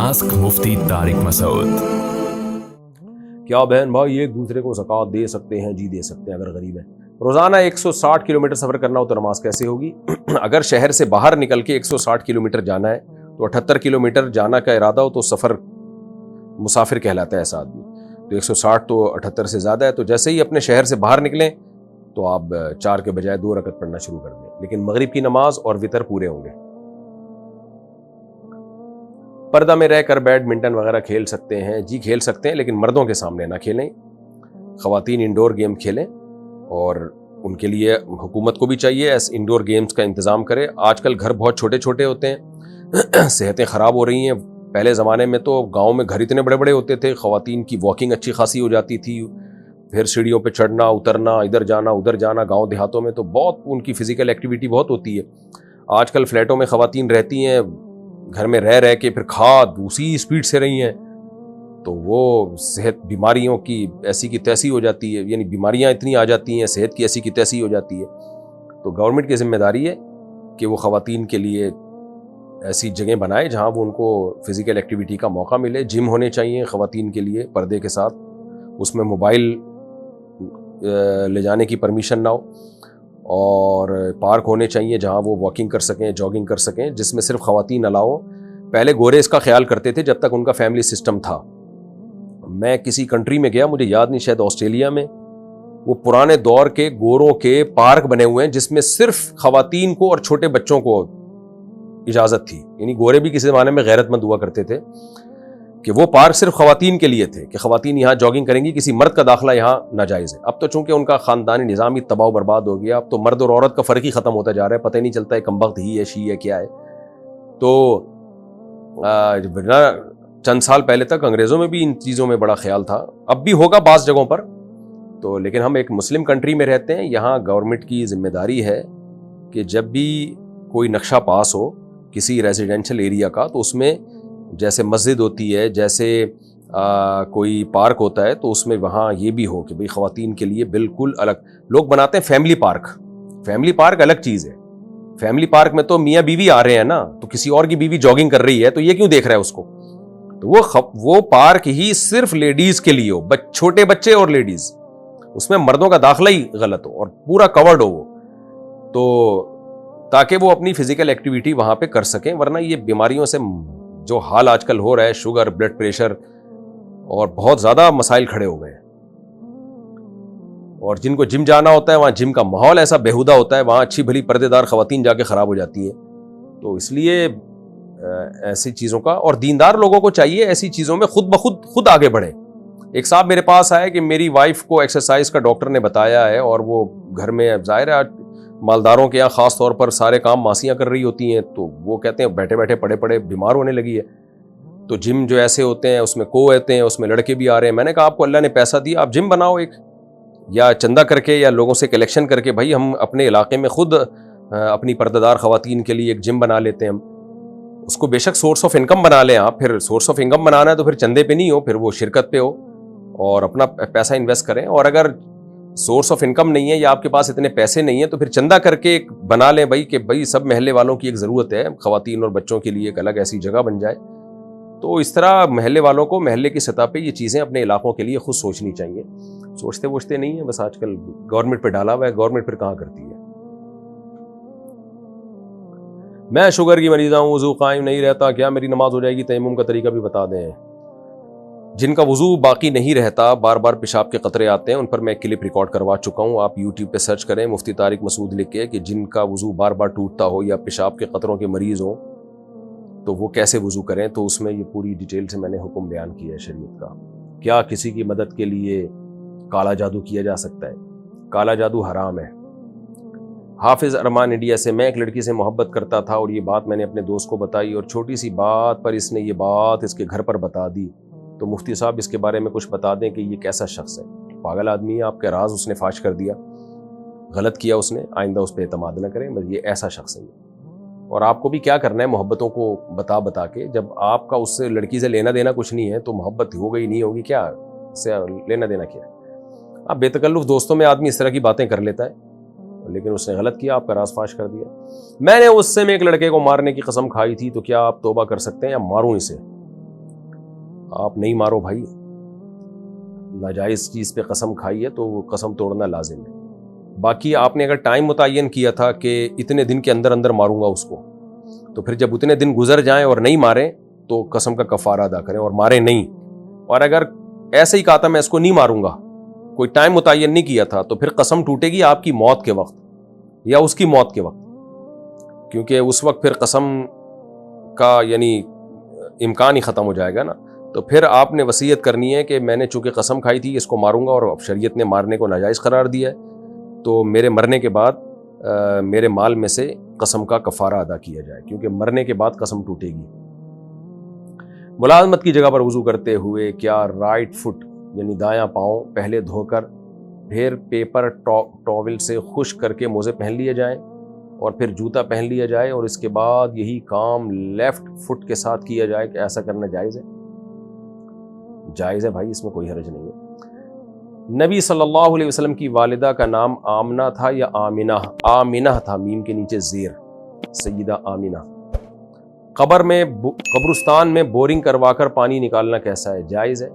Ask मुफ्ती तारिक मसूद। क्या बहन भाई एक दूसरे को ज़कात दे सकते हैं? जी दे सकते हैं अगर गरीब है। रोज़ाना 160 किलोमीटर सफ़र करना हो तो नमाज कैसे होगी? अगर शहर से बाहर निकल के 160 किलोमीटर जाना है तो 78 किलोमीटर जाना का इरादा हो तो सफ़र मुसाफिर कहलाता है ऐसा आदमी। तो 160 तो 78 से ज़्यादा है। तो जैसे ही अपने शहर से बाहर निकलें तो आप 4 के बजाय 2 रकत पढ़ना शुरू कर दें, लेकिन मगरिब की नमाज और वितर पूरे होंगे। पर्दा में रहकर बैडमिंटन वगैरह खेल सकते हैं? जी खेल सकते हैं, लेकिन मर्दों के सामने ना खेलें। ख़वातीन इंडोर गेम खेलें और उनके लिए हुकूमत को भी चाहिए ऐसे इंडोर गेम्स का इंतज़ाम करे। आजकल घर बहुत छोटे छोटे होते हैं, सेहतें ख़राब हो रही हैं। पहले ज़माने में तो गांव में घर इतने बड़े बड़े होते थे, ख़वातीन की वॉकिंग अच्छी खासी हो जाती थी, फिर सीढ़ियों पे चढ़ना उतरना, इधर जाना उधर जाना। गांव देहातों में तो बहुत उनकी फ़िज़िकल एक्टिविटी बहुत होती है। आजकल फ्लैटों में ख़वातीन रहती हैं, घर में रह रह के फिर खाद उसी स्पीड से रही हैं, तो वो सेहत बीमारियों की ऐसी की तैसी हो जाती है, यानी बीमारियां इतनी आ जाती हैं, सेहत की ऐसी की तैसी हो जाती है। तो गवर्नमेंट की जिम्मेदारी है कि वो ख़वातीन के लिए ऐसी जगह बनाए जहां वो उनको फ़िज़िकल एक्टिविटी का मौका मिले। जिम होने चाहिए ख़वातीन के लिए पर्दे के साथ, उसमें मोबाइल ले जाने की परमिशन ना हो, और पार्क होने चाहिए जहां वो वॉकिंग कर सकें, जॉगिंग कर सकें, जिसमें सिर्फ ख़वातीन अलाउ। पहले गोरे इसका ख्याल करते थे जब तक उनका फैमिली सिस्टम था। मैं किसी कंट्री में गया, मुझे याद नहीं, शायद ऑस्ट्रेलिया में, वो पुराने दौर के गोरों के पार्क बने हुए हैं जिसमें सिर्फ ख़वातीन को और छोटे बच्चों को इजाज़त थी। यानी गोरे भी किसी ज़माने में गैरतमंद हुआ करते थे कि वो पार्क सिर्फ ख़वातीन के लिए थे कि ख़वातीन यहाँ जॉगिंग करेंगी, किसी मर्द का दाखिला यहाँ नाजायज़ है। अब तो चूंकि उनका ख़ानदानी निज़ाम ही तबाह बर्बाद हो गया, अब तो मर्द और औरत का फ़र्क ही ख़त्म होता जा रहा है, पता ही नहीं चलता है कमबख्त ही है, शी है, क्या है। तो चंद साल पहले तक अंग्रेज़ों में भी इन चीज़ों में बड़ा ख्याल था, अब भी होगा बाज़ जगहों पर। तो लेकिन हम एक मुस्लिम कंट्री में रहते हैं, यहाँ गवर्नमेंट की जिम्मेदारी है कि जब भी कोई नक्शा पास हो किसी रेजिडेंशियल एरिया का, तो उसमें जैसे मस्जिद होती है, जैसे कोई पार्क होता है, तो उसमें वहाँ ये भी हो कि भाई ख़वातीन के लिए बिल्कुल अलग लोग बनाते हैं फैमिली पार्क। फैमिली पार्क अलग चीज़ है। फैमिली पार्क में तो मियाँ बीवी आ रहे हैं ना, तो किसी और की बीवी जॉगिंग कर रही है तो ये क्यों देख रहा है उसको? तो वो पार्क ही सिर्फ लेडीज़ के लिए हो, छोटे बच्चे और लेडीज़, उसमें मर्दों का दाखिला ही गलत हो और पूरा कवर्ड हो वो, तो ताकि वो अपनी फिजिकल एक्टिविटी वहाँ पे कर सकें। वरना ये बीमारियों से जो हाल आजकल हो रहा है, शुगर, ब्लड प्रेशर और बहुत ज़्यादा मसाइल खड़े हो गए हैं। और जिनको जिम जाना होता है, वहाँ जिम का माहौल ऐसा बेहुदा होता है, वहाँ अच्छी भली पर्देदार ख़वातीन जाके ख़राब हो जाती हैं। तो इसलिए ऐसी चीज़ों का, और दीनदार लोगों को चाहिए ऐसी चीज़ों में खुद ब खुद आगे बढ़े। एक साहब मेरे पास आए कि मेरी वाइफ को एक्सरसाइज का डॉक्टर ने बताया है, और वो घर में, ज़ाहिर है मालदारों के यहाँ ख़ास तौर पर सारे काम मासियाँ कर रही होती हैं, तो वो कहते हैं बैठे बैठे पड़े पड़े बीमार होने लगी है। तो जिम जो ऐसे होते हैं उसमें को होते हैं, उसमें लड़के भी आ रहे हैं। मैंने कहा आपको अल्लाह ने पैसा दिया, आप जिम बनाओ एक, या चंदा करके या लोगों से कलेक्शन करके, भाई हम अपने इलाके में खुद अपनी पर्दादार ख़वातीन के लिए एक जिम बना लेते हैं। हम उसको बेशक सोर्स ऑफ इनकम बना लें आप, फिर सोर्स ऑफ इनकम बनाना है तो फिर चंदे पे नहीं हो, फिर वो शिरकत पे हो और अपना पैसा इन्वेस्ट करें। और अगर सोर्स ऑफ इनकम नहीं है या आपके पास इतने पैसे नहीं है तो फिर चंदा करके एक बना लें भाई, कि भाई सब महल्ले वालों की एक ज़रूरत है, ख़वातीन और बच्चों के लिए एक अलग ऐसी जगह बन जाए। तो इस तरह महल्ले वालों को महल्ले की सतह पे ये चीज़ें अपने इलाकों के लिए खुद सोचनी चाहिए। सोचते वोचते नहीं है, बस आजकल गवर्नमेंट पे डाला हुआ है, गवर्नमेंट फिर कहाँ करती है। मैं शुगर की मरीज़ हूँ, वज़ू कायम नहीं रहता, क्या मेरी नमाज हो जाएगी? तयम्मुम का तरीका भी बता दें। जिनका वज़ू बाकी नहीं रहता, बार बार पेशाब के कतरे आते हैं, उन पर मैं एक क्लिप रिकॉर्ड करवा चुका हूँ। आप यूट्यूब पे सर्च करें मुफ्ती तारिक मसूद लिख के, कि जिनका वज़ू बार बार टूटता हो या पेशाब के कतरों के मरीज़ हो तो वो कैसे वज़ू करें। तो उसमें ये पूरी डिटेल से मैंने हुक्म बयान किया है शरीयत का। क्या किसी की मदद के लिए काला जादू किया जा सकता है? काला जादू हराम है। हाफिज़ अरमान इंडिया से, मैं एक लड़की से मोहब्बत करता था और ये बात मैंने अपने दोस्त को बताई, और छोटी सी बात पर इसने ये बात इसके घर पर बता दी। तो मुफ्ती साहब इसके बारे में कुछ बता दें कि ये कैसा शख्स है? पागल आदमी है, आपके राज उसने फाश कर दिया, गलत किया उसने, आइंदा उस पर एतमाद न करें, बस ये ऐसा शख्स है। और आपको भी क्या करना है मोहब्बतों को बता बता के, जब आपका उससे लड़की से लेना देना कुछ नहीं है तो मोहब्बत हो गई नहीं होगी, क्या से लेना देना क्या है? आप बेतकल्लुफ़ दोस्तों में आदमी इस तरह की बातें कर लेता है, लेकिन उसने गलत किया, आपका राज फाश कर दिया। मैंने उससे में एक लड़के को मारने की कसम खाई थी, तो क्या आप तौबा कर सकते हैं या मारूं इसे? آپ نہیں مارو بھائی، ناجائز چیز پہ قسم کھائی ہے تو وہ قسم توڑنا لازم ہے۔ باقی آپ نے اگر ٹائم متعین کیا تھا کہ اتنے دن کے اندر اندر ماروں گا اس کو، تو پھر جب اتنے دن گزر جائیں اور نہیں ماریں تو قسم کا کفارہ ادا کریں اور ماریں نہیں۔ اور اگر ایسے ہی کہا تھا میں اس کو نہیں ماروں گا، کوئی ٹائم متعین نہیں کیا تھا، تو پھر قسم ٹوٹے گی آپ کی موت کے وقت یا اس کی موت کے وقت، کیونکہ اس وقت پھر قسم کا یعنی امکان ہی ختم ہو جائے گا نا۔ تو پھر آپ نے وصیت کرنی ہے کہ میں نے چونکہ قسم کھائی تھی اس کو ماروں گا، اور اب شریعت نے مارنے کو ناجائز قرار دیا ہے، تو میرے مرنے کے بعد میرے مال میں سے قسم کا کفارہ ادا کیا جائے، کیونکہ مرنے کے بعد قسم ٹوٹے گی۔ ملازمت کی جگہ پر وضو کرتے ہوئے کیا رائٹ فٹ یعنی دایاں پاؤں پہلے دھو کر پھر پیپر ٹاول سے خشک کر کے موزے پہن لیے جائیں اور پھر جوتا پہن لیا جائے، اور اس کے بعد یہی کام لیفٹ فٹ کے ساتھ کیا جائے؟ کہ ایسا کرنا جائز ہے؟ جائز ہے بھائی، اس میں کوئی حرج نہیں ہے۔ نبی صلی اللہ علیہ وسلم کی والدہ کا نام آمنہ تھا یا آمنہ؟ آمنہ تھا، میم کے نیچے زیر، سیدہ آمنہ۔ قبرستان میں بورنگ کروا کر پانی نکالنا کیسا ہے؟ جائز ہے۔